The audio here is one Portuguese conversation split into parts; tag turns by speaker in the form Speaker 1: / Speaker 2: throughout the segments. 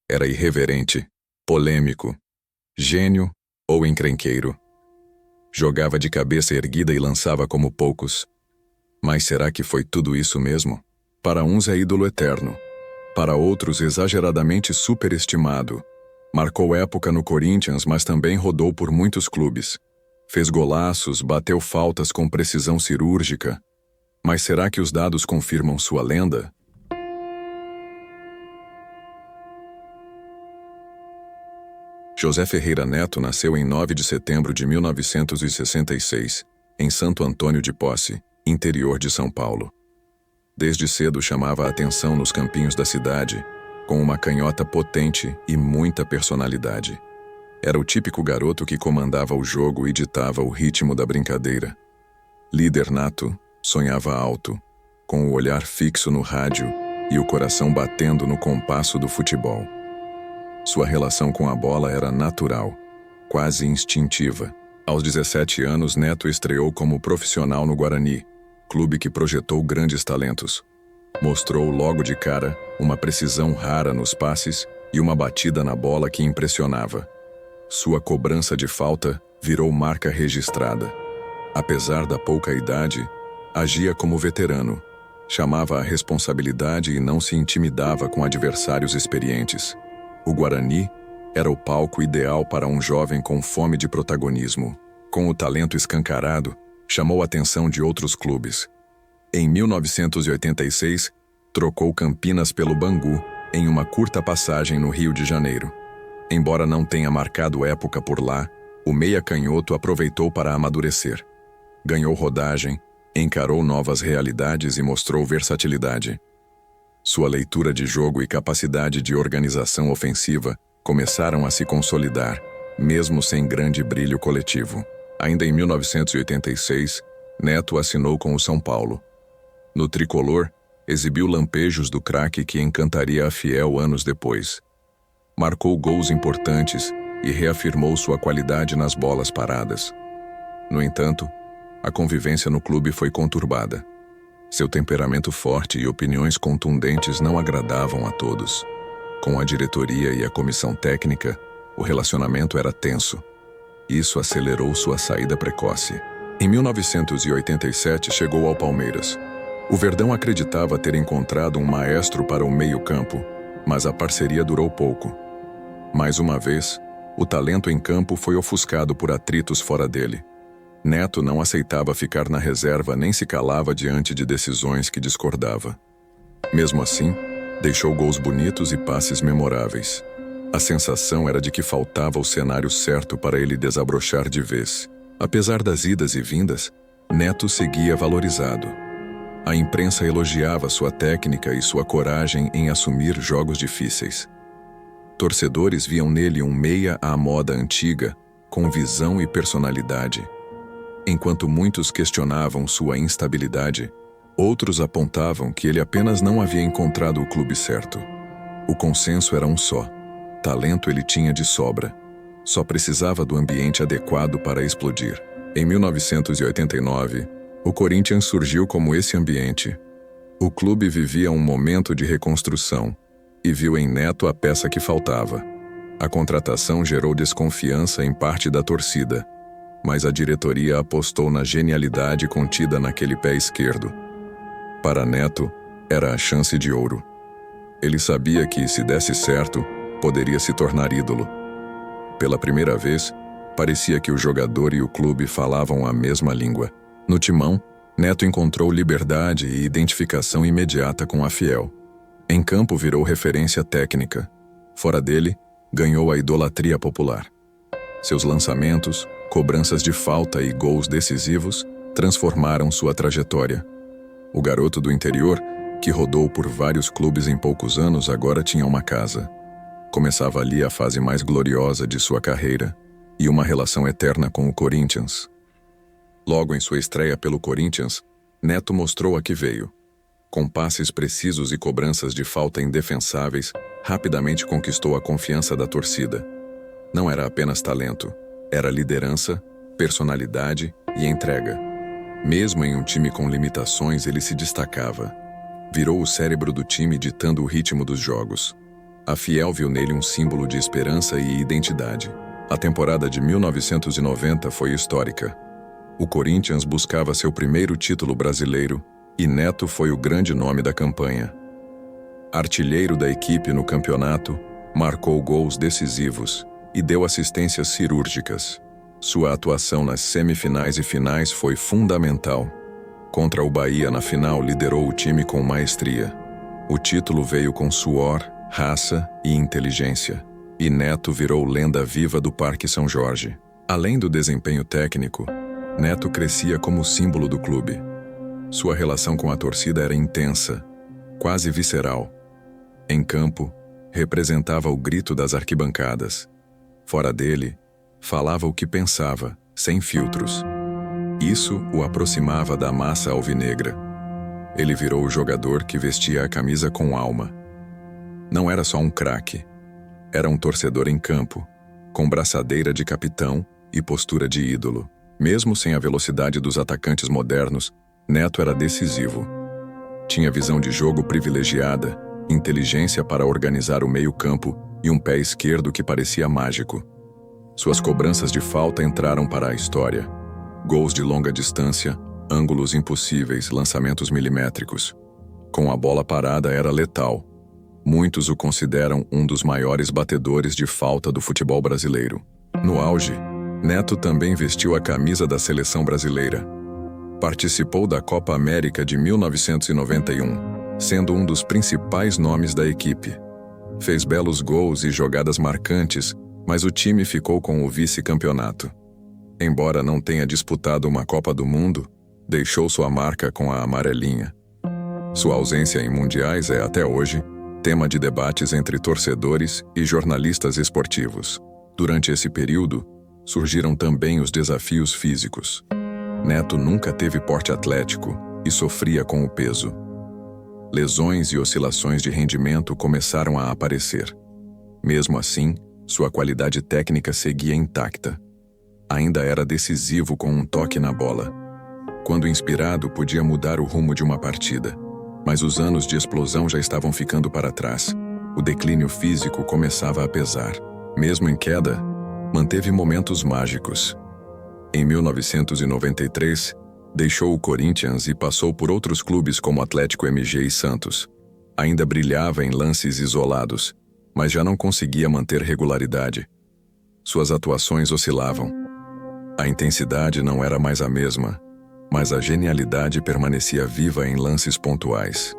Speaker 1: Era irreverente, polêmico, gênio ou encrenqueiro. Jogava de cabeça erguida e lançava como poucos. Mas será que foi tudo isso mesmo? Para uns é ídolo eterno. Para outros, exageradamente superestimado. Marcou época no Corinthians, mas também rodou por muitos clubes. Fez golaços, bateu faltas com precisão cirúrgica. Mas será que os dados confirmam sua lenda? José Ferreira Neto nasceu em 9 de setembro de 1966, em Santo Antônio de Posse, interior de São Paulo. Desde cedo chamava a atenção nos campinhos da cidade, com uma canhota potente e muita personalidade. Era o típico garoto que comandava o jogo e ditava o ritmo da brincadeira. Líder nato, sonhava alto, com o olhar fixo no rádio e o coração batendo no compasso do futebol. Sua relação com a bola era natural, quase instintiva. Aos 17 anos, Neto estreou como profissional no Guarani, clube que projetou grandes talentos. Mostrou logo de cara uma precisão rara nos passes e uma batida na bola que impressionava. Sua cobrança de falta virou marca registrada. Apesar da pouca idade, agia como veterano, chamava a responsabilidade e não se intimidava com adversários experientes. O Guarani era o palco ideal para um jovem com fome de protagonismo. Com o talento escancarado, chamou a atenção de outros clubes. Em 1986, trocou Campinas pelo Bangu, em uma curta passagem no Rio de Janeiro. Embora não tenha marcado época por lá, o meia canhoto aproveitou para amadurecer. Ganhou rodagem, encarou novas realidades e mostrou versatilidade. Sua leitura de jogo e capacidade de organização ofensiva começaram a se consolidar, mesmo sem grande brilho coletivo. Ainda em 1986, Neto assinou com o São Paulo. No tricolor, exibiu lampejos do craque que encantaria a fiel anos depois. Marcou gols importantes e reafirmou sua qualidade nas bolas paradas. No entanto, a convivência no clube foi conturbada. Seu temperamento forte e opiniões contundentes não agradavam a todos. Com a diretoria e a comissão técnica, o relacionamento era tenso. Isso acelerou sua saída precoce. Em 1987, chegou ao Palmeiras. O Verdão acreditava ter encontrado um maestro para o meio-campo, mas a parceria durou pouco. Mais uma vez, o talento em campo foi ofuscado por atritos fora dele. Neto não aceitava ficar na reserva nem se calava diante de decisões que discordava. Mesmo assim, deixou gols bonitos e passes memoráveis. A sensação era de que faltava o cenário certo para ele desabrochar de vez. Apesar das idas e vindas, Neto seguia valorizado. A imprensa elogiava sua técnica e sua coragem em assumir jogos difíceis. Torcedores viam nele um meia à moda antiga, com visão e personalidade. Enquanto muitos questionavam sua instabilidade, outros apontavam que ele apenas não havia encontrado o clube certo. O consenso era um só. Talento ele tinha de sobra. Só precisava do ambiente adequado para explodir. Em 1989, o Corinthians surgiu como esse ambiente. O clube vivia um momento de reconstrução e viu em Neto a peça que faltava. A contratação gerou desconfiança em parte da torcida, mas a diretoria apostou na genialidade contida naquele pé esquerdo. Para Neto, era a chance de ouro. Ele sabia que, se desse certo, poderia se tornar ídolo. Pela primeira vez, parecia que o jogador e o clube falavam a mesma língua. No timão, Neto encontrou liberdade e identificação imediata com a fiel. Em campo virou referência técnica. Fora dele, ganhou a idolatria popular. Seus lançamentos, cobranças de falta e gols decisivos transformaram sua trajetória. O garoto do interior, que rodou por vários clubes em poucos anos, agora tinha uma casa. Começava ali a fase mais gloriosa de sua carreira e uma relação eterna com o Corinthians. Logo em sua estreia pelo Corinthians, Neto mostrou a que veio. Com passes precisos e cobranças de falta indefensáveis, rapidamente conquistou a confiança da torcida. Não era apenas talento, era liderança, personalidade e entrega. Mesmo em um time com limitações, ele se destacava. Virou o cérebro do time ditando o ritmo dos jogos. A Fiel viu nele um símbolo de esperança e identidade. A temporada de 1990 foi histórica. O Corinthians buscava seu primeiro título brasileiro e Neto foi o grande nome da campanha. Artilheiro da equipe no campeonato, marcou gols decisivos e deu assistências cirúrgicas. Sua atuação nas semifinais e finais foi fundamental. Contra o Bahia na final, liderou o time com maestria. O título veio com suor, raça e inteligência. E Neto virou lenda viva do Parque São Jorge. Além do desempenho técnico, Neto crescia como símbolo do clube. Sua relação com a torcida era intensa, quase visceral. Em campo, representava o grito das arquibancadas. Fora dele, falava o que pensava, sem filtros. Isso o aproximava da massa alvinegra. Ele virou o jogador que vestia a camisa com alma. Não era só um craque. Era um torcedor em campo, com braçadeira de capitão e postura de ídolo. Mesmo sem a velocidade dos atacantes modernos, Neto era decisivo. Tinha visão de jogo privilegiada, inteligência para organizar o meio-campo e um pé esquerdo que parecia mágico. Suas cobranças de falta entraram para a história. Gols de longa distância, ângulos impossíveis, lançamentos milimétricos. Com a bola parada era letal. Muitos o consideram um dos maiores batedores de falta do futebol brasileiro. No auge, Neto também vestiu a camisa da seleção brasileira. Participou da Copa América de 1991, sendo um dos principais nomes da equipe. Fez belos gols e jogadas marcantes, mas o time ficou com o vice-campeonato. Embora não tenha disputado uma Copa do Mundo, deixou sua marca com a amarelinha. Sua ausência em mundiais é, até hoje, tema de debates entre torcedores e jornalistas esportivos. Durante esse período, surgiram também os desafios físicos. Neto nunca teve porte atlético e sofria com o peso. Lesões e oscilações de rendimento começaram a aparecer. Mesmo assim, sua qualidade técnica seguia intacta. Ainda era decisivo com um toque na bola. Quando inspirado, podia mudar o rumo de uma partida. Mas os anos de explosão já estavam ficando para trás. O declínio físico começava a pesar. Mesmo em queda, manteve momentos mágicos. Em 1993, deixou o Corinthians e passou por outros clubes como Atlético MG e Santos. Ainda brilhava em lances isolados, mas já não conseguia manter regularidade. Suas atuações oscilavam. A intensidade não era mais a mesma, mas a genialidade permanecia viva em lances pontuais.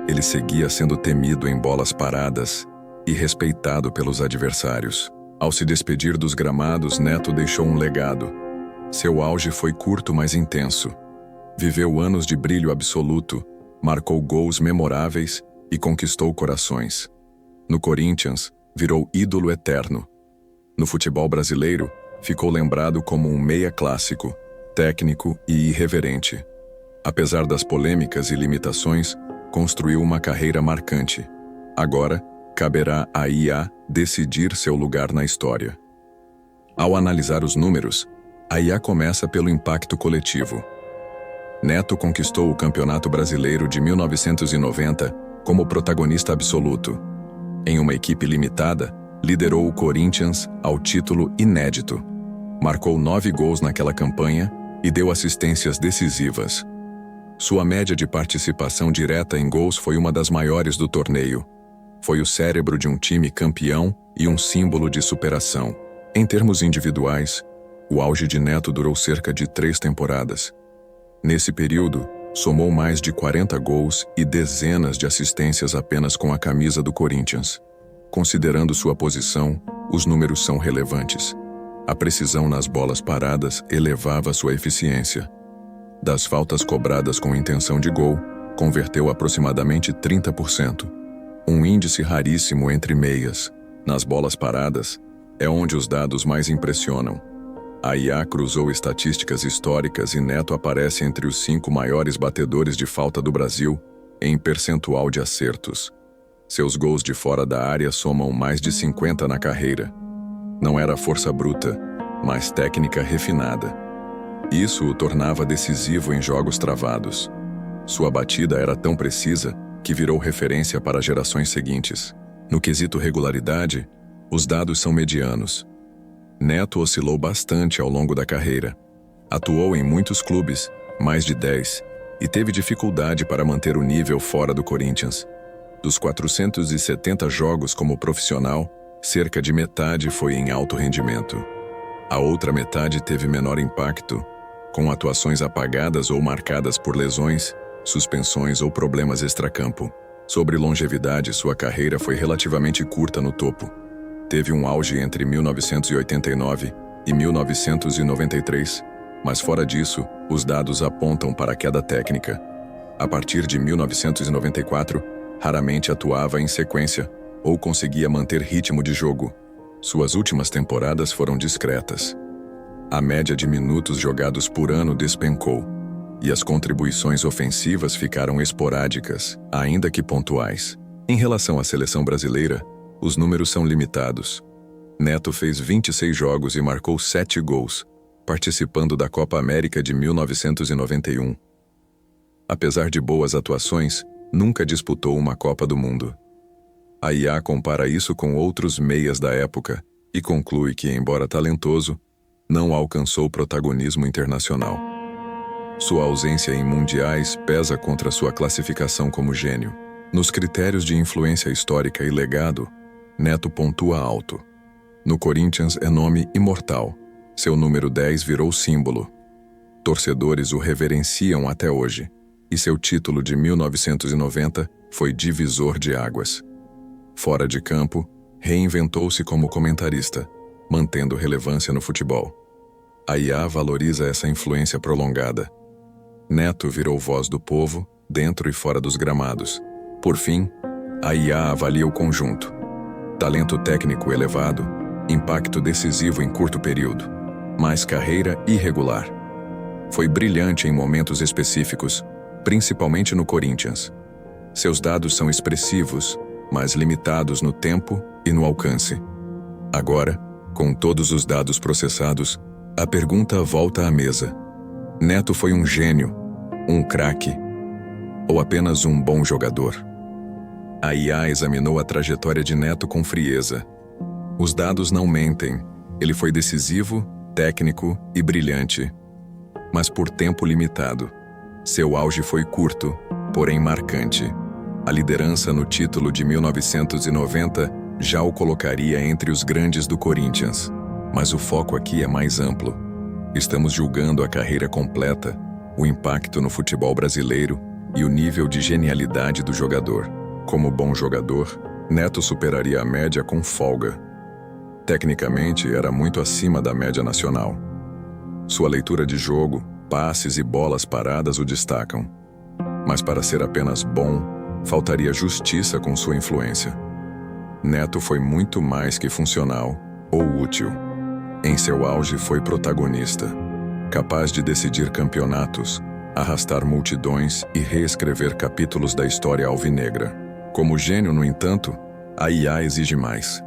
Speaker 1: Ele seguia sendo temido em bolas paradas e respeitado pelos adversários. Ao se despedir dos gramados, Neto deixou um legado. Seu auge foi curto, mas intenso. Viveu anos de brilho absoluto, marcou gols memoráveis e conquistou corações. No Corinthians, virou ídolo eterno. No futebol brasileiro, ficou lembrado como um meia clássico, técnico e irreverente. Apesar das polêmicas e limitações, construiu uma carreira marcante. Agora, caberá a IA decidir seu lugar na história. Ao analisar os números, a IA começa pelo impacto coletivo. Neto conquistou o Campeonato Brasileiro de 1990 como protagonista absoluto. Em uma equipe limitada, liderou o Corinthians ao título inédito. Marcou 9 gols naquela campanha e deu assistências decisivas. Sua média de participação direta em gols foi uma das maiores do torneio. Foi o cérebro de um time campeão e um símbolo de superação. Em termos individuais, o auge de Neto durou cerca de 3 temporadas. Nesse período, somou mais de 40 gols e dezenas de assistências apenas com a camisa do Corinthians. Considerando sua posição, os números são relevantes. A precisão nas bolas paradas elevava sua eficiência. Das faltas cobradas com intenção de gol, converteu aproximadamente 30%. Um índice raríssimo entre meias. Nas bolas paradas, é onde os dados mais impressionam. A IA cruzou estatísticas históricas e Neto aparece entre os 5 maiores batedores de falta do Brasil, em percentual de acertos. Seus gols de fora da área somam mais de 50 na carreira. Não era força bruta, mas técnica refinada. Isso o tornava decisivo em jogos travados. Sua batida era tão precisa que virou referência para gerações seguintes. No quesito regularidade, os dados são medianos. Neto oscilou bastante ao longo da carreira. Atuou em muitos clubes, mais de 10, e teve dificuldade para manter o nível fora do Corinthians. Dos 470 jogos como profissional, cerca de metade foi em alto rendimento. A outra metade teve menor impacto, com atuações apagadas ou marcadas por lesões, suspensões ou problemas extracampo. Sobre longevidade, sua carreira foi relativamente curta no topo. Teve um auge entre 1989 e 1993, mas fora disso, os dados apontam para a queda técnica. A partir de 1994, raramente atuava em sequência ou conseguia manter ritmo de jogo. Suas últimas temporadas foram discretas. A média de minutos jogados por ano despencou, e as contribuições ofensivas ficaram esporádicas, ainda que pontuais. Em relação à seleção brasileira, os números são limitados. Neto fez 26 jogos e marcou 7 gols, participando da Copa América de 1991. Apesar de boas atuações, nunca disputou uma Copa do Mundo. A IA compara isso com outros meias da época e conclui que, embora talentoso, não alcançou protagonismo internacional. Sua ausência em mundiais pesa contra sua classificação como gênio. Nos critérios de influência histórica e legado, Neto pontua alto. No Corinthians é nome imortal. Seu número 10 virou símbolo. Torcedores o reverenciam até hoje, e seu título de 1990 foi divisor de águas. Fora de campo, reinventou-se como comentarista, mantendo relevância no futebol. A IA valoriza essa influência prolongada. Neto virou voz do povo, dentro e fora dos gramados. Por fim, a IA avalia o conjunto. Talento técnico elevado, impacto decisivo em curto período, mas carreira irregular. Foi brilhante em momentos específicos, principalmente no Corinthians. Seus dados são expressivos, mas limitados no tempo e no alcance. Agora, com todos os dados processados, a pergunta volta à mesa. Neto foi um gênio, um craque, ou apenas um bom jogador? A IA examinou a trajetória de Neto com frieza. Os dados não mentem. Ele foi decisivo, técnico e brilhante, mas por tempo limitado. Seu auge foi curto, porém marcante. A liderança no título de 1990 já o colocaria entre os grandes do Corinthians. Mas o foco aqui é mais amplo. Estamos julgando a carreira completa, o impacto no futebol brasileiro e o nível de genialidade do jogador. Como bom jogador, Neto superaria a média com folga. Tecnicamente, era muito acima da média nacional. Sua leitura de jogo, passes e bolas paradas o destacam. Mas para ser apenas bom, faltaria justiça com sua influência. Neto foi muito mais que funcional ou útil. Em seu auge foi protagonista, capaz de decidir campeonatos, arrastar multidões e reescrever capítulos da história alvinegra. Como gênio, no entanto, a IA exige mais.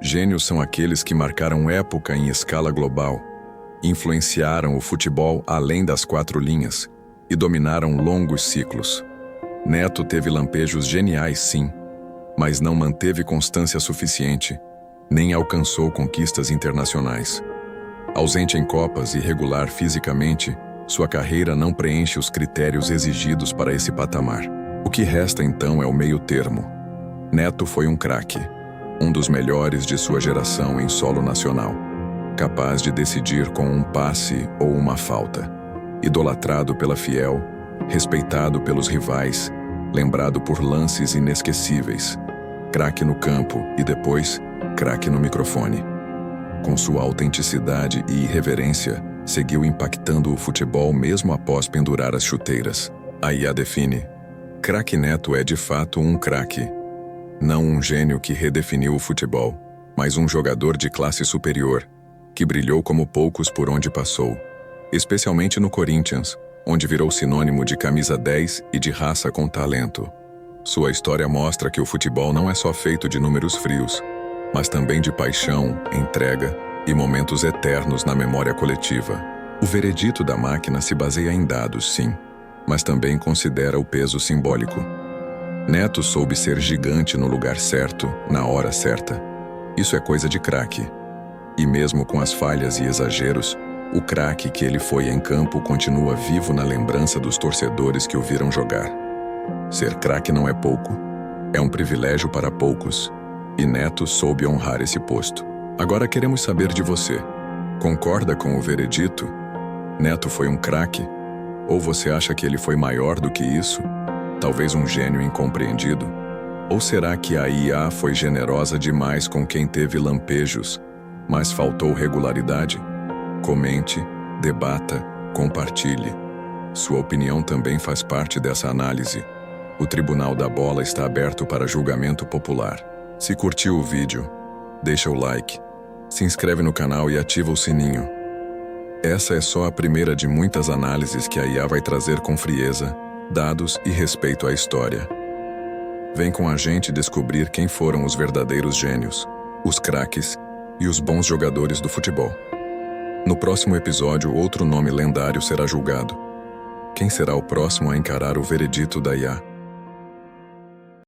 Speaker 1: Gênios são aqueles que marcaram época em escala global, influenciaram o futebol além das 4 linhas e dominaram longos ciclos. Neto teve lampejos geniais, sim, mas não manteve constância suficiente, nem alcançou conquistas internacionais. Ausente em Copas e irregular fisicamente, sua carreira não preenche os critérios exigidos para esse patamar. O que resta então é o meio termo. Neto foi um craque, um dos melhores de sua geração em solo nacional, capaz de decidir com um passe ou uma falta, idolatrado pela fiel, respeitado pelos rivais, lembrado por lances inesquecíveis, craque no campo e depois, craque no microfone. Com sua autenticidade e irreverência, seguiu impactando o futebol mesmo após pendurar as chuteiras. A IA define: craque Neto é de fato um craque. Não um gênio que redefiniu o futebol, mas um jogador de classe superior, que brilhou como poucos por onde passou, especialmente no Corinthians, onde virou sinônimo de camisa 10 e de raça com talento. Sua história mostra que o futebol não é só feito de números frios, mas também de paixão, entrega e momentos eternos na memória coletiva. O veredito da máquina se baseia em dados, sim, mas também considera o peso simbólico. Neto soube ser gigante no lugar certo, na hora certa. Isso é coisa de craque. E mesmo com as falhas e exageros, o craque que ele foi em campo continua vivo na lembrança dos torcedores que o viram jogar. Ser craque não é pouco, é um privilégio para poucos, e Neto soube honrar esse posto. Agora queremos saber de você. Concorda com o veredito? Neto foi um craque? Ou você acha que ele foi maior do que isso? Talvez um gênio incompreendido? Ou será que a IA foi generosa demais com quem teve lampejos, mas faltou regularidade? Comente, debata, compartilhe. Sua opinião também faz parte dessa análise. O Tribunal da Bola está aberto para julgamento popular. Se curtiu o vídeo, deixa o like, se inscreve no canal e ativa o sininho. Essa é só a primeira de muitas análises que a IA vai trazer com frieza, dados e respeito à história. Vem com a gente descobrir quem foram os verdadeiros gênios, os craques e os bons jogadores do futebol. No próximo episódio, outro nome lendário será julgado. Quem será o próximo a encarar o veredito da IA?